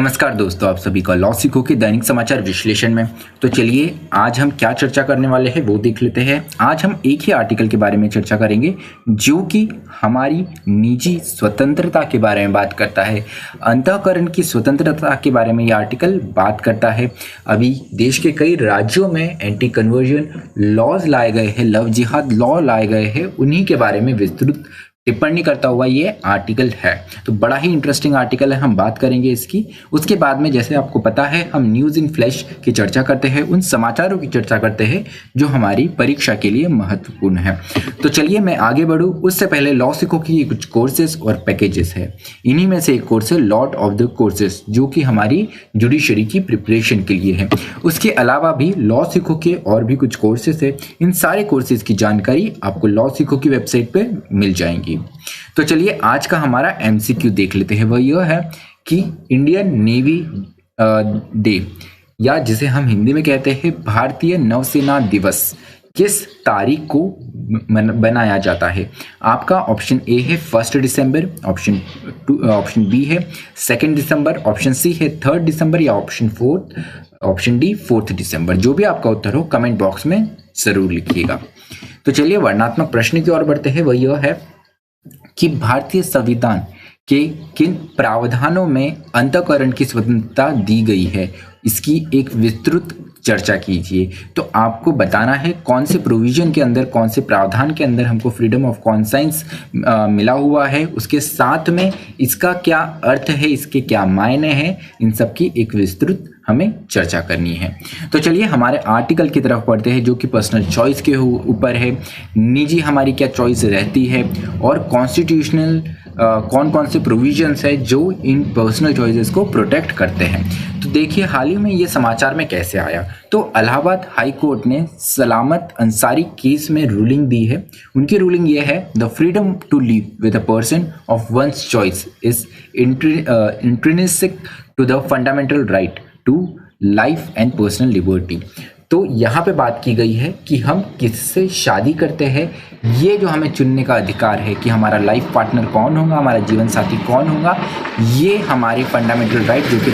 नमस्कार दोस्तों, आप सभी का लॉ सीखो के दैनिक समाचार विश्लेषण में। तो चलिए आज हम क्या चर्चा करने वाले हैं वो देख लेते हैं। आज हम एक ही आर्टिकल के बारे में चर्चा करेंगे जो कि हमारी निजी स्वतंत्रता के बारे में बात करता है। अंतःकरण की स्वतंत्रता के बारे में यह आर्टिकल बात करता है। अभी देश के कई राज्यों में एंटी कन्वर्जन लॉज लाए गए हैं, लव जिहाद लॉ लाए गए हैं, उन्हीं के बारे में विस्तृत टिप्पणी करता हुआ ये आर्टिकल है। तो बड़ा ही इंटरेस्टिंग आर्टिकल है, हम बात करेंगे इसकी। उसके बाद में जैसे आपको पता है हम न्यूज़ इन फ्लैश की चर्चा करते हैं, उन समाचारों की चर्चा करते हैं जो हमारी परीक्षा के लिए महत्वपूर्ण है। तो चलिए मैं आगे बढ़ूँ उससे पहले लॉ सीखो की कुछ कोर्सेज और पैकेजेस है। इन्हीं में से एक कोर्स है लॉट ऑफ द कोर्सेज, जो कि हमारी जुडिशरी की प्रिपरेशन के लिए है। उसके अलावा भी लॉ सीखो के और भी कुछ कोर्सेज है। इन सारे कोर्सेज की जानकारी आपको लॉ सीखो की वेबसाइट पे मिल जाएंगी। तो चलिए आज का हमारा एमसीक्यू देख लेते हैं। वह यह है कि इंडियन नेवी डे, या जिसे हम हिंदी में कहते हैं भारतीय नौसेना दिवस, किस तारीख को बनाया जाता है। आपका ऑप्शन ए है 1 दिसंबर, ऑप्शन बी है 2 दिसंबर, ऑप्शन सी है 3 दिसंबर, या ऑप्शन डी 4 दिसंबर। जो भी आपका उत्तर हो कमेंट बॉक्स में जरूर लिखिएगा। तो चलिए वर्णनात्मक प्रश्न की ओर बढ़ते हैं। वह यह है कि भारतीय संविधान के किन प्रावधानों में अंतःकरण की स्वतंत्रता दी गई है, इसकी एक विस्तृत चर्चा कीजिए। तो आपको बताना है कौन से प्रोविजन के अंदर, कौन से प्रावधान के अंदर हमको फ्रीडम ऑफ कॉन्साइंस मिला हुआ है, उसके साथ में इसका क्या अर्थ है, इसके क्या मायने हैं, इन सब की एक विस्तृत हमें चर्चा करनी है। तो चलिए हमारे आर्टिकल की तरफ पढ़ते हैं, जो कि पर्सनल चॉइस के ऊपर है। निजी हमारी क्या चॉइस रहती है, और कॉन्स्टिट्यूशनल कौन कौन से प्रोविजंस है जो इन पर्सनल चॉइसेस को प्रोटेक्ट करते हैं। तो देखिए हाल ही में ये समाचार में कैसे आया। तो इलाहाबाद हाई कोर्ट ने सलामत अंसारी केस में रूलिंग दी है। उनकी रूलिंग ये है, the freedom to live with a person of one's choice is intrinsic to the fundamental right to life and personal liberty. तो यहाँ पे बात की गई है कि हम किससे शादी करते हैं, ये जो हमें चुनने का अधिकार है कि हमारा लाइफ पार्टनर कौन होगा, हमारा जीवन साथी कौन होगा, ये हमारे फंडामेंटल राइट, जो कि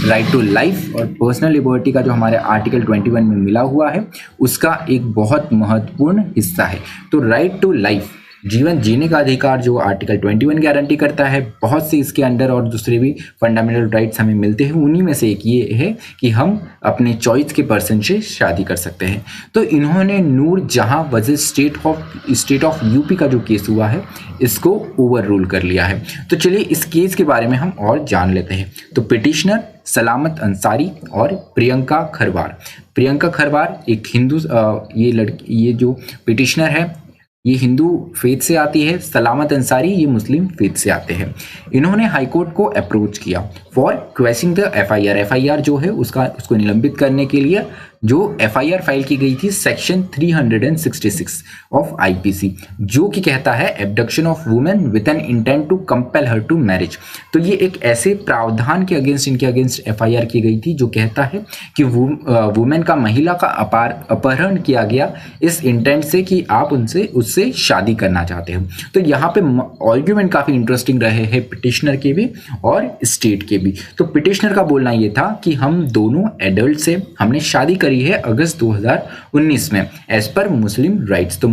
राइट टू लाइफ और पर्सनल लिबर्टी का जो हमारे आर्टिकल 21 में मिला हुआ है, उसका एक बहुत महत्वपूर्ण हिस्सा है। तो राइट टू लाइफ, जीवन जीने का अधिकार, जो आर्टिकल 21 गारंटी करता है। बहुत से इसके अंडर और दूसरे भी फंडामेंटल राइट्स हमें मिलते हैं। उन्हीं में से एक ये है कि हम अपने चॉइस के पर्सन से शादी कर सकते हैं। तो इन्होंने नूर जहां वर्सेस स्टेट ऑफ यूपी का जो केस हुआ है, इसको ओवर रूल कर लिया है। तो चलिए इस केस के बारे में हम और जान लेते हैं। तो पिटिशनर सलामत अंसारी और प्रियंका खरवार एक हिंदू, ये जो पिटिशनर है ये हिंदू फेथ से आती है, सलामत अंसारी ये मुस्लिम फेथ से आते हैं। इन्होंने हाईकोर्ट को अप्रोच किया फॉर क्वेश्चनिंग द एफआईआर जो है उसको निलंबित करने के लिए, जो एफआईआर फाइल की गई थी सेक्शन 366 ऑफ आईपीसी, जो कि कहता है abduction of women with an intent to compel her to marriage. तो ये एक ऐसे प्रावधान के अगेंस्ट, इनके अगेंस्ट एफआईआर की गई थी जो कहता है कि वुमेन का, महिला का अपहरण किया गया इस इंटेंट से कि आप उससे शादी करना चाहते हो। तो यहाँ पे आर्ग्यूमेंट काफी इंटरेस्टिंग रहे हैं पिटिशनर के भी और स्टेट के भी। तो पिटिशनर का बोलना ये था कि हम दोनों एडल्ट से हमने शादी करी है अगस्त 2019 में एज पर मुस्लिम राइट्स। तो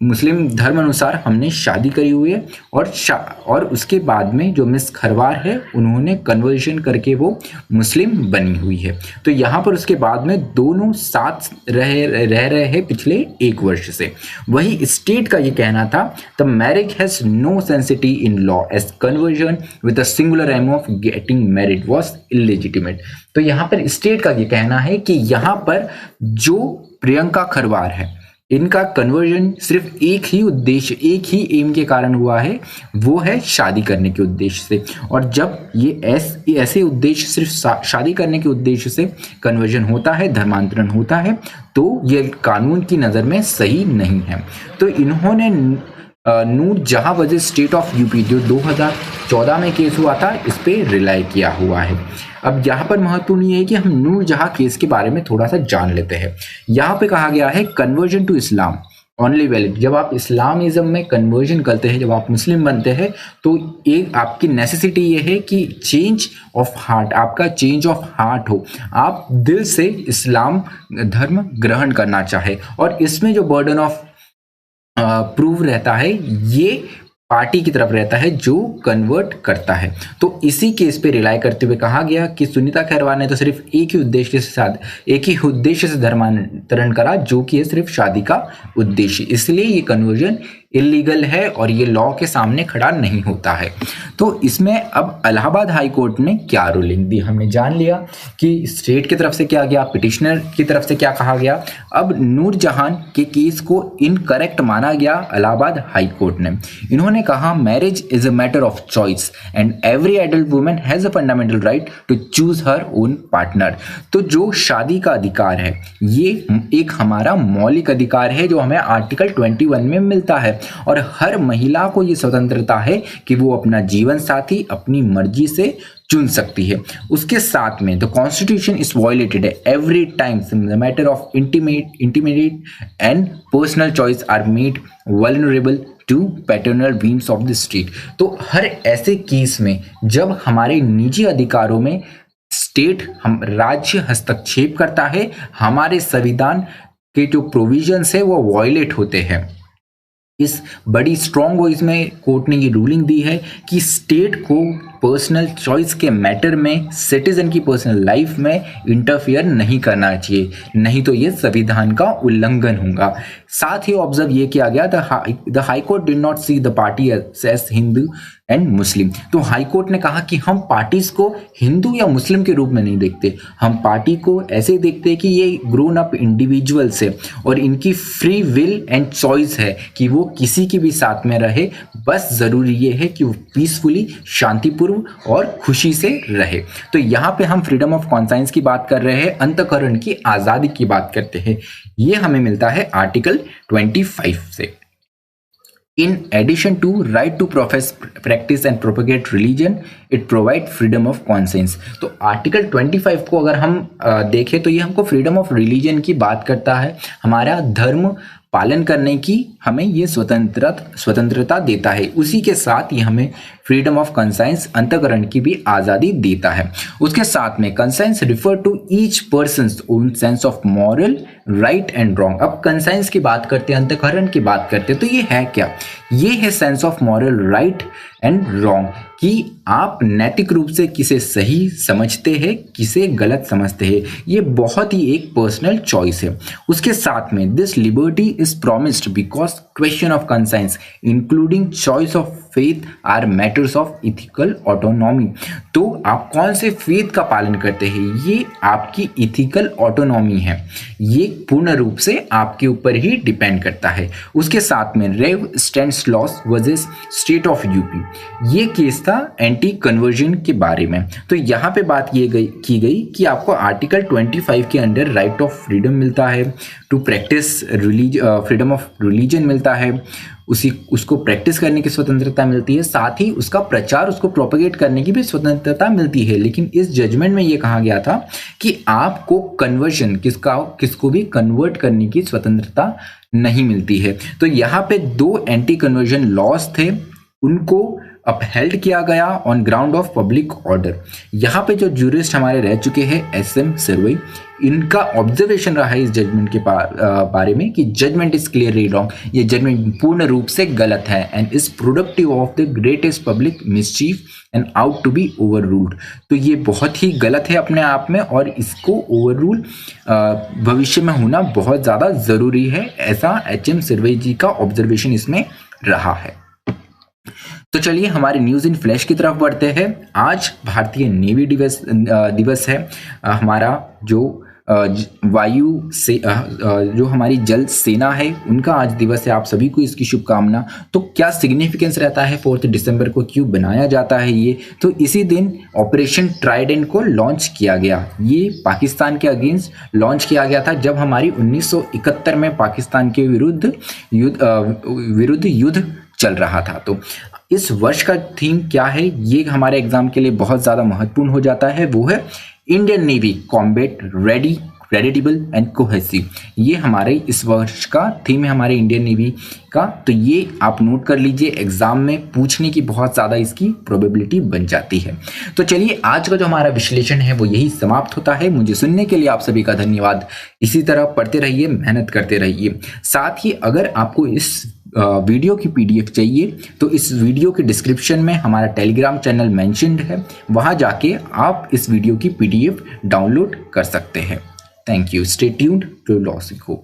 मुस्लिम धर्म अनुसार हमने शादी करी हुई है, और उसके बाद में जो मिस खरवार है उन्होंने कन्वर्जन करके वो मुस्लिम बनी हुई है। तो यहाँ पर उसके बाद में दोनों साथ रह रहे हैं पिछले 1 वर्ष से। वही स्टेट का ये कहना था, the marriage has no sanctity in law as conversion with a singular aim of getting married was illegitimate. तो यहाँ पर स्टेट का ये कहना है कि यहाँ पर जो प्रियंका खरवार है, इनका कन्वर्जन सिर्फ एक ही उद्देश्य, एक ही एम के कारण हुआ है, वो है शादी करने के उद्देश्य से। और जब ये ऐसे उद्देश्य, सिर्फ शादी करने के उद्देश्य से कन्वर्जन होता है, धर्मांतरण होता है, तो ये कानून की नज़र में सही नहीं है। तो इन्होंने नूर जहां वजह स्टेट ऑफ यूपी, जो 2014 में केस हुआ था, इस पे रिलाई किया हुआ है। अब यहाँ पर महत्वपूर्ण ये है कि हम नूर जहां केस के बारे में थोड़ा सा जान लेते हैं। यहाँ पे कहा गया है conversion to Islam only valid. जब आप इस्लामिज्म में कन्वर्जन करते हैं, जब आप मुस्लिम बनते हैं, तो एक आपकी नेसेसिटी ये है कि चेंज ऑफ हार्ट, आपका चेंज ऑफ हार्ट हो, आप दिल से इस्लाम धर्म ग्रहण करना चाहे। और इसमें जो बर्डन ऑफ प्रूव रहता है ये पार्टी की तरफ रहता है जो कन्वर्ट करता है। तो इसी केस पे रिलाई करते हुए कहा गया कि सुनीता खैरवाल ने तो सिर्फ एक ही उद्देश्य से धर्मांतरण करा, जो कि है सिर्फ शादी का उद्देश्य, इसलिए ये कन्वर्जन इलीगल है और ये लॉ के सामने खड़ा नहीं होता है। तो इसमें अब इलाहाबाद हाई कोर्ट ने क्या रूलिंग दी, हमने जान लिया कि स्टेट की तरफ से क्या गया, पिटिशनर की तरफ से क्या कहा गया। अब नूरजहान के केस को इनकरेक्ट माना गया इलाहाबाद हाई कोर्ट ने। इन्होंने कहा marriage is a matter of choice and every adult woman has a fundamental right to choose her own partner. तो जो शादी का अधिकार है ये एक हमारा मौलिक अधिकार है जो हमें आर्टिकल 21 में मिलता है, और हर महिला को ये स्वतंत्रता है कि वो अपना जीवन साथी अपनी मर्जी से चुन सकती है। उसके साथ में the constitution is violated every time the matter of intimate and personal choice are made vulnerable to paternal whims of the state. तो हर ऐसे केस में जब हमारे निजी अधिकारों में स्टेट राज्य हस्तक्षेप करता है, हमारे संविधान के जो प्रोविजंस है वो वायलेट होते हैं। इस बड़ी स्ट्रॉन्ग वॉइस में कोर्ट ने ये रूलिंग दी है कि स्टेट को पर्सनल चॉइस के मैटर में सिटीजन की पर्सनल लाइफ में इंटरफियर नहीं करना चाहिए, नहीं तो ये संविधान का उल्लंघन होगा। साथ ही ऑब्जर्व ये किया गया the high court did not see the party as Hindu and Muslim. तो हाई कोर्ट ने कहा कि हम पार्टीज को हिंदू या मुस्लिम के रूप में नहीं देखते, हम पार्टी को ऐसे देखते हैं कि ये ग्रोन अप इंडिविजुअल्स है और इनकी फ्री विल एंड चॉइस है कि वो किसी के भी साथ में रहे, बस जरूरी ये है कि वो पीसफुली शांतिपूर्व और खुशी से रहे। तो यहाँ पे हम फ्रीडम ऑफ कॉन्साइंस की बात कर रहे हैं, अंतःकरण की आजादी की बात करते हैं। ये हमें मिलता है आर्टिकल 25 से। In addition to right to profess, practice and propagate religion, it provide freedom of conscience। तो आर्टिकल 25 को अगर हम देखें तो ये हमको फ्रीडम ऑफ रिलीजन की बात करता है, हमारा धर्म पालन करने की हमें ये स्वतंत्रता देता है। उसी के साथ ये हमें फ्रीडम ऑफ कंसाइंस अंतःकरण की भी आज़ादी देता है। उसके साथ में conscience refer to each person's own sense of moral right and wrong. अब कंसाइंस की बात करते हैं, अंतःकरण की बात करते हैं, तो ये है क्या? ये है sense of moral right and wrong, कि आप नैतिक रूप से किसे सही समझते हैं, किसे गलत समझते हैं। ये बहुत ही एक पर्सनल चॉइस है। उसके साथ में this liberty is promised because question of conscience including choice of faith are matters of ethical autonomy. तो आप कौन से फेथ का पालन करते हैं ये आपकी इथिकल ऑटोनॉमी है, ये पूर्ण रूप से आपके ऊपर ही डिपेंड करता है। उसके साथ में rev Stanislaus versus state of UP, ये केस था एंटी कन्वर्जन के बारे में। तो यहाँ पे बात की गई कि आपको आर्टिकल 25 के अंडर राइट ऑफ फ्रीडम मिलता है, to practise freedom of religion मिलता है, उसको प्रैक्टिस करने की स्वतंत्रता मिलती है, साथ ही उसका प्रचार, उसको प्रोपेगेट करने की भी स्वतंत्रता मिलती है। लेकिन इस जजमेंट में ये कहा गया था कि आपको कन्वर्जन किसको भी कन्वर्ट करने की स्वतंत्रता नहीं मिलती है। तो यहाँ पे 2 एंटी कन्वर्जन लॉज थे, उनको अपहेल्ड किया गया on ground of public order. यहाँ पे जो जूरिस्ट हमारे रह चुके हैं SM सर्वे, इनका ऑब्जर्वेशन रहा है इस जजमेंट के बारे में कि जजमेंट इज क्लियरली रॉन्ग, ये जजमेंट पूर्ण रूप से गलत है and is productive of the greatest public mischief and ought to be overruled. तो ये बहुत ही गलत है अपने आप में और इसको ओवर रूल भविष्य में होना बहुत ज़्यादा ज़रूरी है, ऐसा HM सर्वे जी का ऑब्जर्वेशन इसमें रहा है। तो चलिए हमारे न्यूज़ इन फ्लैश की तरफ बढ़ते हैं। आज भारतीय नेवी दिवस है। हमारा जो वायु से जो हमारी जल सेना है उनका आज दिवस है। आप सभी को इसकी शुभकामना। तो क्या सिग्निफिकेंस रहता है 4 दिसंबर को, क्यों बनाया जाता है ये? तो इसी दिन ऑपरेशन ट्राइडेंट को लॉन्च किया गया। ये पाकिस्तान के अगेंस्ट लॉन्च किया गया था जब हमारी 1971 में पाकिस्तान के विरुद्ध युद्ध चल रहा था। तो इस वर्ष का थीम क्या है ये हमारे एग्जाम के लिए बहुत ज़्यादा महत्वपूर्ण हो जाता है, वो है Indian navy combat ready creditable and cohesive, ये हमारे इस वर्ष का थीम है हमारे इंडियन नेवी का। तो ये आप नोट कर लीजिए, एग्जाम में पूछने की बहुत ज़्यादा इसकी प्रोबेबिलिटी बन जाती है। तो चलिए आज का जो हमारा विश्लेषण है वो यही समाप्त होता है। मुझे सुनने के लिए आप सभी का धन्यवाद। इसी तरह पढ़ते रहिए, मेहनत करते रहिए। साथ ही अगर आपको इस वीडियो की पीडीएफ चाहिए तो इस वीडियो के डिस्क्रिप्शन में हमारा टेलीग्राम चैनल मेंशन्ड है, वहां जाके आप इस वीडियो की पीडीएफ डाउनलोड कर सकते हैं। Thank you. Stay tuned to law सीखो।